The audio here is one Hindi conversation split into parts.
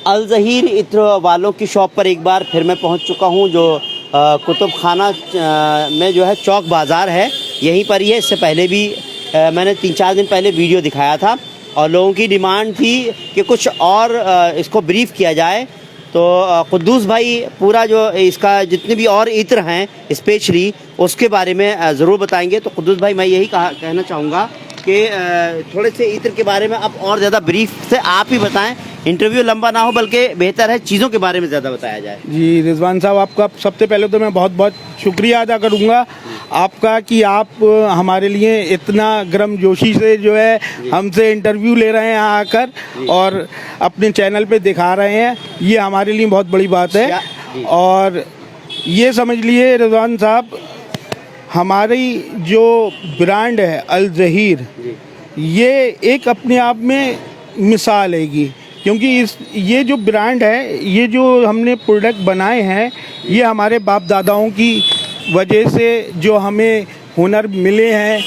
अल ज़हीर इत्र वालों की शॉप पर एक बार फिर मैं पहुंच चुका हूं, जो कुतुब खाना में जो है चौक बाज़ार है, यहीं पर ही है। इससे पहले भी मैंने 3-4 दिन पहले वीडियो दिखाया था और लोगों की डिमांड थी कि कुछ और इसको ब्रीफ़ किया जाए। तो कुद्दूस भाई पूरा जो इसका जितने भी और इत्र हैं स्पेशली उसके बारे में ज़रूर बताएंगे। तो कुद्दूस भाई, मैं यही कहना चाहूँगा कि थोड़े से इत्र के बारे में अब और ज़्यादा ब्रीफ से आप ही बताएं। इंटरव्यू लंबा ना हो, बल्कि बेहतर है चीज़ों के बारे में ज़्यादा बताया जाए। जी रिजवान साहब, आपका सबसे पहले तो मैं बहुत बहुत शुक्रिया अदा करूँगा आपका कि आप हमारे लिए इतना गर्मजोशी से जो है हमसे इंटरव्यू ले रहे हैं आकर और अपने चैनल पे दिखा रहे हैं। ये हमारे लिए बहुत बड़ी बात है। और ये समझ लिए रिजवान साहब, हमारी जो ब्रांड है अल ज़हीर, ये एक अपने आप में मिसाल है क्योंकि ये जो ब्रांड है, ये जो हमने प्रोडक्ट बनाए हैं, ये हमारे बाप दादाओं की वजह से जो हमें हुनर मिले हैं,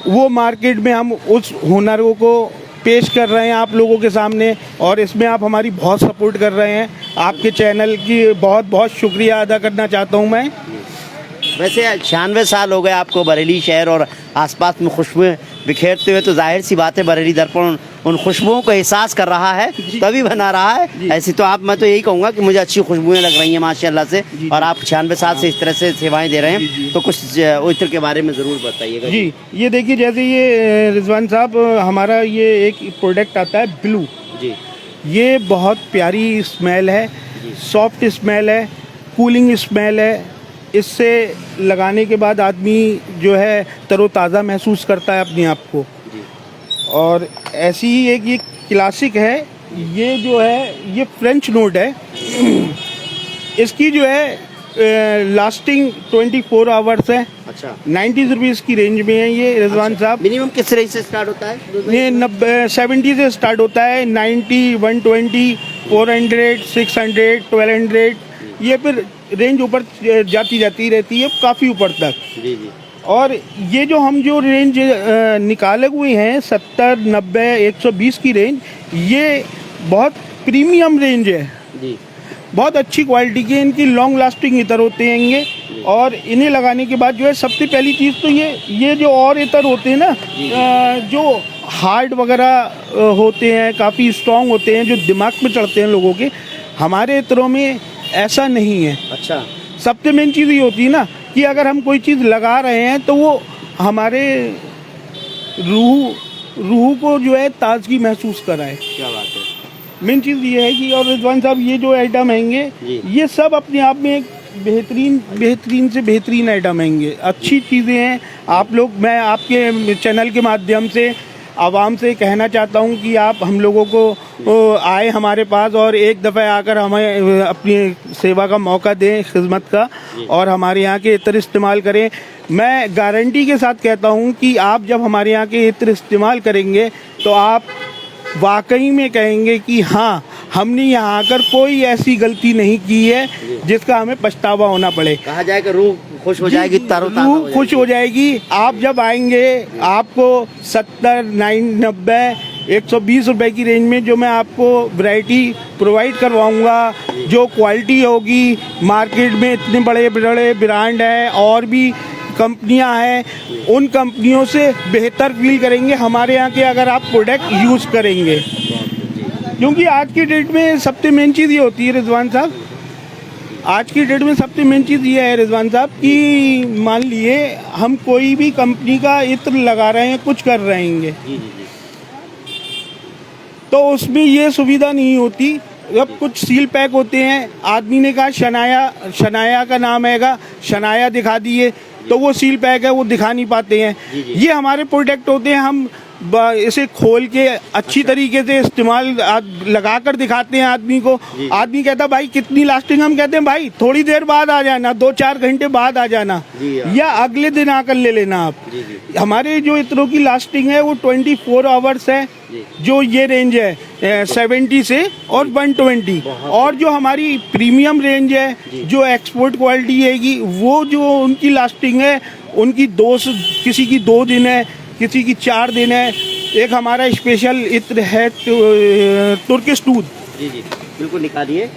वो मार्केट में हम उस हुनरों को पेश कर रहे हैं आप लोगों के सामने। और इसमें आप हमारी बहुत सपोर्ट कर रहे हैं। आपके चैनल की बहुत बहुत शुक्रिया अदा करना चाहता हूँ मैं। वैसे 96 साल हो गए आपको बरेली शहर और आसपास में खुशबुएं बिखेरते हुए, तो जाहिर सी बात है बरेली दर्पण उन खुशबुओं को एहसास कर रहा है, तभी बना रहा है। ऐसी तो मैं तो यही कहूँगा कि मुझे अच्छी खुशबुएं लग रही हैं माशाल्लाह से। और आप 96 साल से इस तरह से सेवाएं दे रहे हैं, तो कुछ इत्र के बारे में ज़रूर बताइएगा। जी, ये देखिए, जैसे ये रिजवान साहब, हमारा ये एक प्रोडक्ट आता है ब्लू जी। ये बहुत प्यारी स्मेल है, सॉफ्ट स्मेल है, कूलिंग स्मेल है। इससे लगाने के बाद आदमी जो है तरोताज़ा महसूस करता है अपने आप को। और ऐसी ही एक ये क्लासिक है, ये जो है ये फ्रेंच नोट है। इसकी जो है लास्टिंग 24 आवर्स है। अच्छा, 90 रुपीज़ की रेंज में है ये रिजवान साहब। मिनिमम किस रेंज से स्टार्ट होता है? ये 70 से स्टार्ट होता है, 90, 120, 400, 600, 1200, ये फिर रेंज ऊपर जाती रहती है, काफ़ी ऊपर तक। जी जी। और ये जो हम जो रेंज निकाले हुए हैं 70, 90, 120 की रेंज, ये बहुत प्रीमियम रेंज है जी। बहुत अच्छी क्वालिटी के इनकी लॉन्ग लास्टिंग इतर होते हैं ये। और इन्हें लगाने के बाद जो है सबसे पहली चीज़ तो ये जो और इतर होते हैं ना, जो हार्ड वगैरह होते हैं, काफ़ी स्ट्रॉन्ग होते हैं, जो दिमाग में चढ़ते हैं लोगों के, हमारे इत्रों में ऐसा नहीं है। अच्छा, सबसे मेन चीज़ ये होती है ना कि अगर हम कोई चीज़ लगा रहे हैं तो वो हमारे रूह को जो है ताजगी महसूस कराए। क्या बात है। मेन चीज़ ये है कि, और रिजवान साहब, ये जो आइटम हैंगे, ये सब अपने आप में एक बेहतरीन से बेहतरीन आइटम हैंगे, अच्छी चीज़ें हैं। आप लोग, मैं आपके चैनल के माध्यम से आवाम से कहना चाहता हूं कि आप हम लोगों को आए हमारे पास और एक दफ़ा आकर हमें अपनी सेवा का मौका दें, खिदमत का, और हमारे यहाँ के इत्र इस्तेमाल करें। मैं गारंटी के साथ कहता हूं कि आप जब हमारे यहाँ के इत्र इस्तेमाल करेंगे तो आप वाकई में कहेंगे कि हाँ, हमने यहाँ आकर कोई ऐसी गलती नहीं की है जिसका हमें पछतावा होना पड़े। कहा जाए कि रूह खुश हो जाएगी, रूह खुश हो जाएगी। आप जब आएंगे, आपको 70, 90, 120 रुपए की रेंज में जो मैं आपको वैरायटी प्रोवाइड करवाऊंगा, जो क्वालिटी होगी, मार्केट में इतने बड़े बड़े ब्रांड हैं और भी कंपनियां हैं, उन कंपनियों से बेहतर फील करेंगे हमारे यहाँ के अगर आप प्रोडक्ट यूज़ करेंगे। क्योंकि आज की डेट में सबसे मेन चीज़ ये होती है रिजवान साहब, आज की डेट में सबसे मेन चीज़ ये है रिजवान साहब कि मान लिए हम कोई भी कंपनी का इत्र लगा रहे हैं, कुछ कर रहे हैं, तो उसमें ये सुविधा नहीं होती। जब कुछ सील पैक होते हैं, आदमी ने कहा शनाया का नाम हैगा, शनाया दिखा दिए, तो वो सील पैक है, वो दिखा नहीं पाते हैं। ये हमारे प्रोडक्ट होते हैं, हम इसे खोल के अच्छी तरीके से इस्तेमाल लगा कर दिखाते हैं आदमी को। आदमी कहता भाई कितनी लास्टिंग, हम कहते हैं भाई थोड़ी देर बाद आ जाना, 2-4 घंटे बाद आ जाना, या अगले दिन आकर ले लेना आप। हमारे जो इत्रों की लास्टिंग है वो 24 आवर्स है, जो ये रेंज है 70 से और 120। और जो हमारी प्रीमियम रेंज है, जो एक्सपोर्ट क्वालिटी हैगी, वो जो उनकी लास्टिंग है, उनकी किसी की 2 दिन है, किसी की 4 दिन है, एक हमारा स्पेशल इत्र है तुर्किश टूथ। जी जी बिल्कुल निकालिए।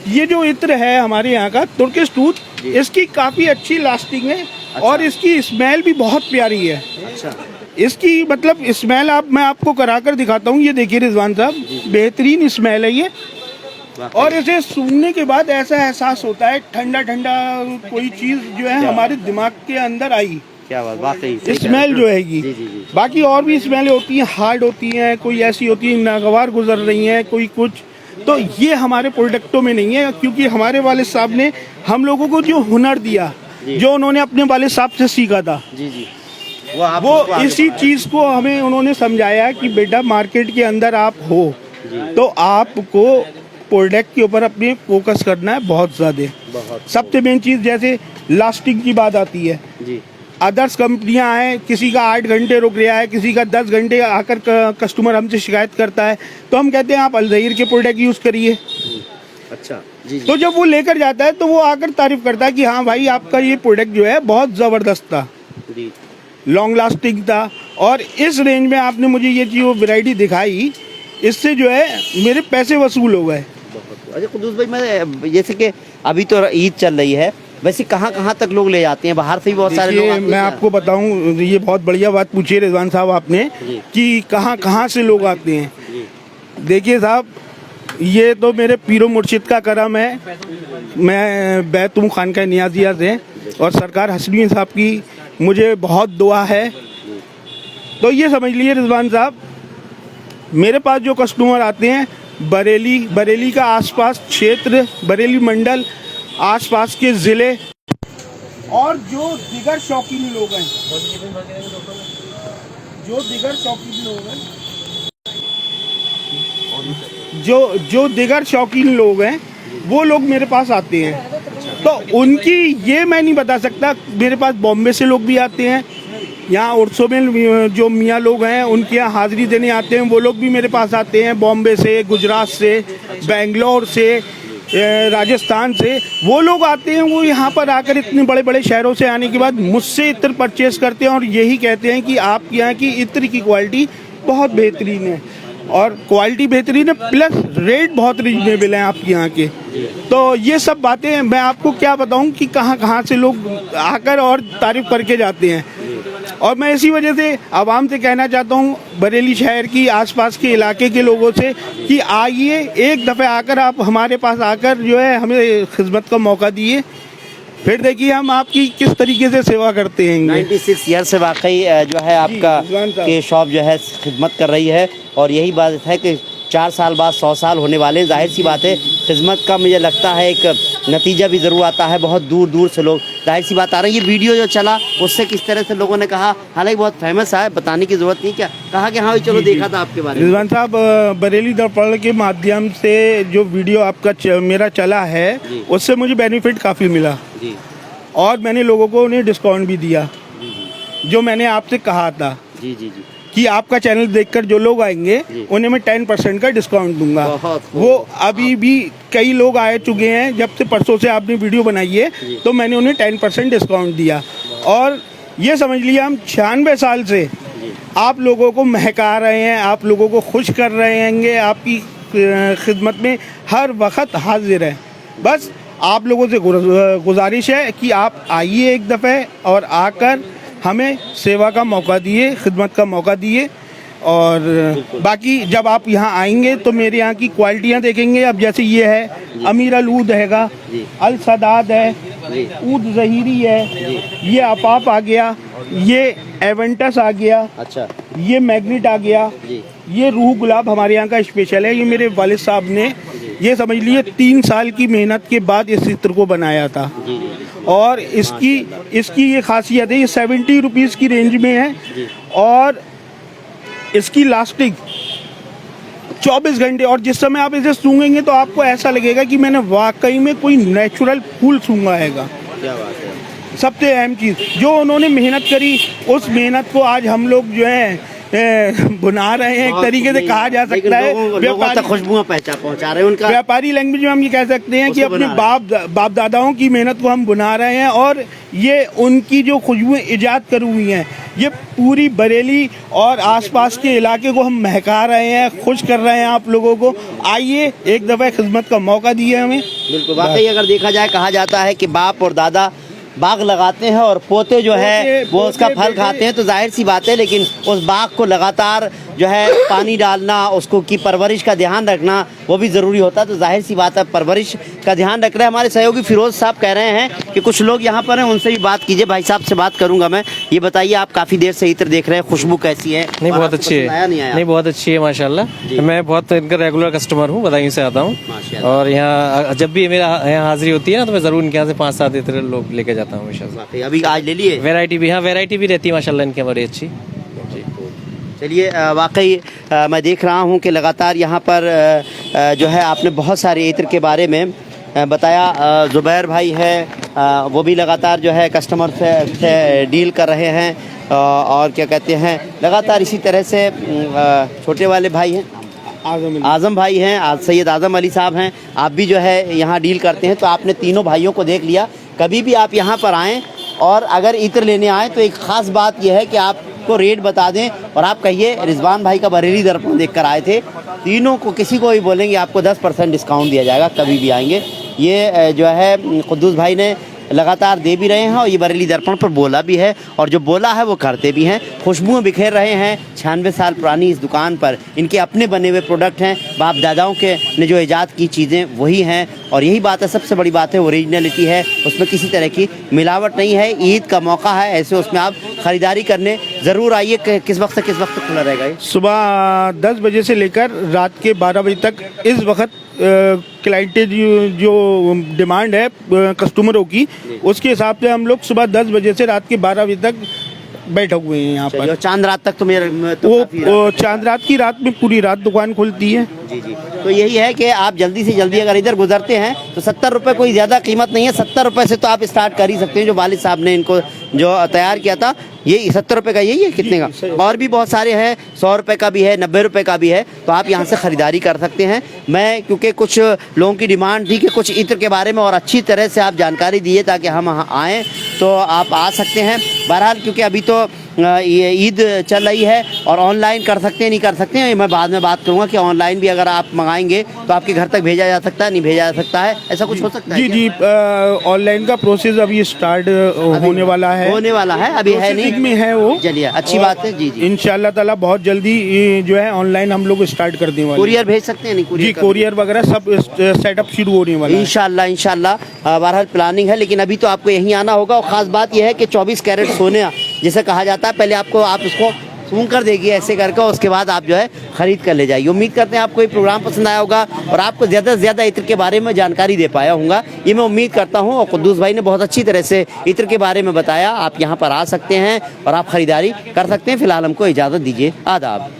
ये जो इत्र है हमारे यहाँ का तुर्किश टूथ, इसकी काफ़ी अच्छी लास्टिंग है। अच्छा। और इसकी स्मेल भी बहुत प्यारी है। अच्छा इसकी मतलब स्मेल मैं आपको करा कर दिखाता हूँ। ये देखिए रिजवान साहब, बेहतरीन स्मेल है ये। और इसे सूंघने के बाद ऐसा एहसास होता है ठंडा ठंडा कोई चीज़ जो है हमारे दिमाग के अंदर आई। क्या बात, वाकई स्मेल जो है जी, जी, जी। बाकी और भी स्मेल होती हैं, हार्ड होती हैं, कोई ऐसी होती है नागवार गुजर रही हैं, कोई कुछ। तो ये हमारे प्रोडक्टों में नहीं है, क्योंकि हमारे वालिद साहब ने हम लोगों को जो हुनर दिया, जो उन्होंने अपने वालिद साहब से सीखा था, जी जी वो इसी चीज़ को हमें उन्होंने समझाया कि बेटा मार्केट के अंदर आप हो तो आपको प्रोडक्ट के ऊपर अपने फोकस करना है बहुत ज़्यादा। सबसे मेन चीज़ जैसे लास्टिंग की बात आती है जी। अदर्स कंपनियां हैं, किसी का 8 घंटे रुक रहा है, किसी का 10 घंटे आकर कस्टमर हमसे शिकायत करता है, तो हम कहते हैं आप अलज़हीर के प्रोडक्ट यूज़ करिए। अच्छा जी, जी। तो जब वो लेकर जाता है तो वो आकर तारीफ करता है कि हाँ भाई आपका ये प्रोडक्ट जो है बहुत ज़बरदस्त था, लॉन्ग लास्टिंग था। और इस रेंज में आपने मुझे ये जो वैरायटी दिखाई, इससे जो है मेरे पैसे वसूल हो गए। अच्छा कुद्दूस भाई, मैं जैसे कि अभी तो ईद चल रही है, वैसे कहाँ कहाँ तक लोग ले जाते हैं? बाहर से भी बहुत सारे लोग आते हैं। मैं आपको बताऊं, ये बहुत बढ़िया बात पूछी है रिजवान साहब आपने कि कहाँ कहाँ से लोग आते हैं। देखिए साहब, ये तो मेरे पीरो मुर्शिद का करम है। मैं बैतूम खानका नियाजिया से, और सरकार हसनी साहब की मुझे बहुत दुआ है। तो ये समझ लीजिए रिजवान साहब, मेरे पास जो कस्टमर आते हैं बरेली का आसपास क्षेत्र, बरेली मंडल, आसपास के ज़िले, और जो दिगर शौकीन लोग हैं, जो दिगर शौकीन लोग हैं वो लोग मेरे पास आते हैं। तो उनकी ये मैं नहीं बता सकता। मेरे पास बॉम्बे से लोग भी आते हैं, यहाँ उर्सों में जो मियाँ लोग हैं उनके यहाँ हाज़िरी देने आते हैं, वो लोग भी मेरे पास आते हैं। बॉम्बे से, गुजरात से, बेंगलोर से, राजस्थान से वो लोग आते हैं। वो यहाँ पर आकर इतने बड़े बड़े शहरों से आने के बाद मुझसे इत्र परचेज़ करते हैं और यही कहते हैं कि आपके यहाँ की इत्र की क्वालिटी बहुत बेहतरीन है, और क्वालिटी बेहतरीन है प्लस रेट बहुत रीजनेबल है आपके यहाँ के। तो ये सब बातें मैं आपको क्या बताऊँ कि कहाँ कहाँ से लोग आकर और तारीफ़ करके जाते हैं। और मैं इसी वजह से आवाम से कहना चाहता हूँ, बरेली शहर की आसपास के इलाके के लोगों से, कि आइए एक दफ़े आकर आप हमारे पास आकर जो है हमें खिदमत का मौका दिए, फिर देखिए हम आपकी किस तरीके से सेवा करते हैं। 96 ईयर से वाकई जो है आपका के शॉप जो है खिदमत कर रही है, और यही बात है कि 4 साल बाद 100 साल होने वाले, जाहिर सी बात है खिदमत का मुझे लगता है एक नतीजा भी ज़रूर आता है। बहुत दूर दूर से लोग, जाहिर सी बात आ रही है। ये वीडियो जो चला उससे किस तरह से लोगों ने कहा, हालांकि बहुत फेमस है, बताने की ज़रूरत नहीं, क्या कहा कि हाँ चलो देखा था आपके बारे में। रिजवान साहब, बरेली दर्पण के माध्यम से जो वीडियो आपका मेरा चला है उससे मुझे बेनिफिट काफ़ी मिला, और मैंने लोगों को उन्हें डिस्काउंट भी दिया, जो मैंने आपसे कहा था कि आपका चैनल देखकर जो लोग आएंगे उन्हें मैं 10% का डिस्काउंट दूंगा। वो अभी भी कई लोग आ चुके हैं, जब से परसों से आपने वीडियो बनाई है तो मैंने उन्हें 10% डिस्काउंट दिया। और ये समझ लिया हम 96 साल से आप लोगों को महका रहे हैं, आप लोगों को खुश कर रहे हैं, आपकी खिदमत में हर वक्त हाजिर है। बस आप लोगों से गुजारिश है कि आप आइए एक दफ़े और आकर हमें सेवा का मौका दिए, खिदमत का मौका दिए। और बाकी जब आप यहाँ आएंगे तो मेरे यहाँ की क्वालिटियाँ देखेंगे। अब जैसे ये है अमीर अल ऊद हैगा, अल सदाद है, ऊद ज़हीरी है, ये अपाप आ गया, ये एवेंटस आ गया, अच्छा, ये मैग्नेट आ गया, ये रूह गुलाब हमारे यहाँ का स्पेशल है। ये मेरे वालिद साहब ने, ये समझ लिए 3 साल की मेहनत के बाद इस चित्र को बनाया था। और इसकी ये खासियत है, ये 70 रुपीज़ की रेंज में है, और इसकी लास्टिंग 24 घंटे। और जिस समय आप इसे सूंघेंगे तो आपको ऐसा लगेगा कि मैंने वाकई में कोई नेचुरल फूल सूंघा हैगा। क्या बात है। सबसे अहम चीज़ जो उन्होंने मेहनत करी, उस मेहनत को आज हम लोग जो है बुना रहे हैं, एक तरीके से कहा जा लेकिन सकता है। लोगों तक खुशबुओं पहुंचा रहे हैं उनका। व्यापारी लैंग्वेज में हम ये कह सकते हैं कि उसे अपने बना बाप दादाओं की मेहनत को हम बुना रहे हैं, और ये उनकी जो खुशबुएं इजाद करी हुई हैं, ये पूरी बरेली और आसपास के इलाके को हम महका रहे हैं, खुश कर रहे हैं आप लोगों को। आइए, एक दफ़ा खिदमत का मौका दिए हमें। बिल्कुल, वाकई अगर देखा जाए, कहा जाता है कि बाप और दादा बाग लगाते हैं और पोते जो है वो उसका फल खाते हैं, तो जाहिर सी बात है, लेकिन उस बाग को लगातार जो है पानी डालना, उसको की परवरिश का ध्यान रखना वो भी ज़रूरी होता है। तो जाहिर सी बात है, परवरिश का ध्यान रख रहे हैं। हमारे सहयोगी फिरोज साहब कह रहे हैं कि कुछ लोग यहाँ पर हैं, उनसे भी बात कीजिए। भाई साहब से बात करूँगा मैं। ये बताइए, आप काफ़ी देर से इत्र देख रहे हैं, खुशबू कैसी है? नहीं, बहुत अच्छी है। नहीं, बहुत अच्छी है माशाल्लाह। मैं बहुत इनका रेगुलर कस्टमर हूँ, बदायूं से आता हूँ, और यहाँ जब भी मेरा यहाँ हाजिरी होती है ना, तो मैं ज़रूर इनके यहाँ से 5-7 इत्र लोग लेके जाता हूँ हमेशा। अभी आज ले लिए? वैरायटी भी, हाँ वैरायटी भी रहती है माशाल्लाह इनके, बड़ी अच्छी। चलिए, वाकई मैं देख रहा हूँ कि लगातार यहाँ पर जो है आपने बहुत सारे इत्र के बारे में बताया। ज़ुबैर भाई है, वो भी लगातार जो है कस्टमर से डील कर रहे हैं, और क्या कहते हैं, लगातार इसी तरह से छोटे वाले भाई हैं, आज़म भाई हैं, सैयद आज़म अली साहब हैं, आप भी जो है यहाँ डील करते हैं। तो आपने तीनों भाइयों को देख लिया। कभी भी आप यहाँ पर आएँ और अगर इत्र लेने आएँ तो एक ख़ास बात यह है कि आपको रेट बता दें, और आप कहिए रिजवान भाई का बरेली दर्पण देख कर आए थे। तीनों को किसी को भी बोलेंगे आपको 10% डिस्काउंट दिया जाएगा, कभी भी आएंगे। ये जो है कुद्दूस भाई ने लगातार दे भी रहे हैं, और ये बरेली दर्पण पर बोला भी है, और जो बोला है वो करते भी हैं। खुशबुएं बिखेर रहे हैं। 96 साल पुरानी इस दुकान पर इनके अपने बने हुए प्रोडक्ट हैं, बाप दादाओं के ने जो ईजाद की चीज़ें वही हैं, और यही बात है, सबसे बड़ी बात है ओरिजिनलिटी है, उसमें किसी तरह की मिलावट नहीं है। ईद का मौका है, ऐसे उसमें आप ख़रीदारी करने ज़रूर आइए। किस वक्त से किस वक्त तक खुला रहेगा ये? सुबह 10 बजे से लेकर रात के 12 बजे तक। इस वक्त क्लाइंटेज जो डिमांड है कस्टमरों की, उसके हिसाब से हम लोग सुबह 10 बजे से रात के 12 बजे तक बैठे हुए हैं यहाँ पर। चांद रात तक तो वो चांद रात की रात में पूरी रात दुकान खुलती है। जी। तो यही है कि आप जल्दी से जल्दी अगर इधर गुजरते हैं तो 70 रुपये कोई ज़्यादा कीमत नहीं है। 70 रुपये से तो आप स्टार्ट कर ही सकते हैं। जो वालिद साहब ने इनको जो तैयार किया था, यही 70 रुपये का, यही है कितने का? और भी बहुत सारे हैं, 100 रुपये का भी है, 90 रुपये का भी है। तो आप यहाँ से ख़रीदारी कर सकते हैं। मैं क्योंकि कुछ लोगों की डिमांड थी कि कुछ इत्र के बारे में और अच्छी तरह से आप जानकारी दिए ताकि हम आएँ, तो आप आ सकते हैं। बहरहाल क्योंकि अभी तो ये ईद चल रही है और ऑनलाइन कर सकते हैं, नहीं कर सकते हैं, मैं बाद में बात करूंगा कि ऑनलाइन भी अगर आप मंगाएंगे तो आपके घर तक भेजा जा सकता है, नहीं भेजा जा सकता है, ऐसा कुछ हो सकता है? जी, ऑनलाइन का प्रोसेस अभी स्टार्ट होने वाला है, अभी है नहीं में है वो। चलिए, अच्छी बात है। जी, इंशाल्लाह ताला बहुत जल्दी जो है ऑनलाइन हम लोग स्टार्ट कर देने वाले। कुरियर भेज सकते हैं? नहीं, जी, कुरियर वगैरह सब सेटअप शुरू होने वाला है इंशाल्लाह। बहरहाल प्लानिंग है, लेकिन अभी तो आपको यहीं आना होगा। और ख़ास बात यह है कि 24 कैरेट सोने जिसे कहा जाता है, पहले आप उसको सूंघ कर देखिए ऐसे करके, उसके बाद आप जो है ख़रीद कर ले जाइए। उम्मीद करते हैं आपको ये प्रोग्राम पसंद आया होगा और आपको ज़्यादा से ज़्यादा इत्र के बारे में जानकारी दे पाया होगा, ये मैं उम्मीद करता हूँ। और कुद्दूस भाई ने बहुत अच्छी तरह से इत्र के बारे में बताया। आप यहाँ पर आ सकते हैं और आप ख़रीदारी कर सकते हैं। फ़िलहाल हमको इजाज़त दीजिए, आदाब।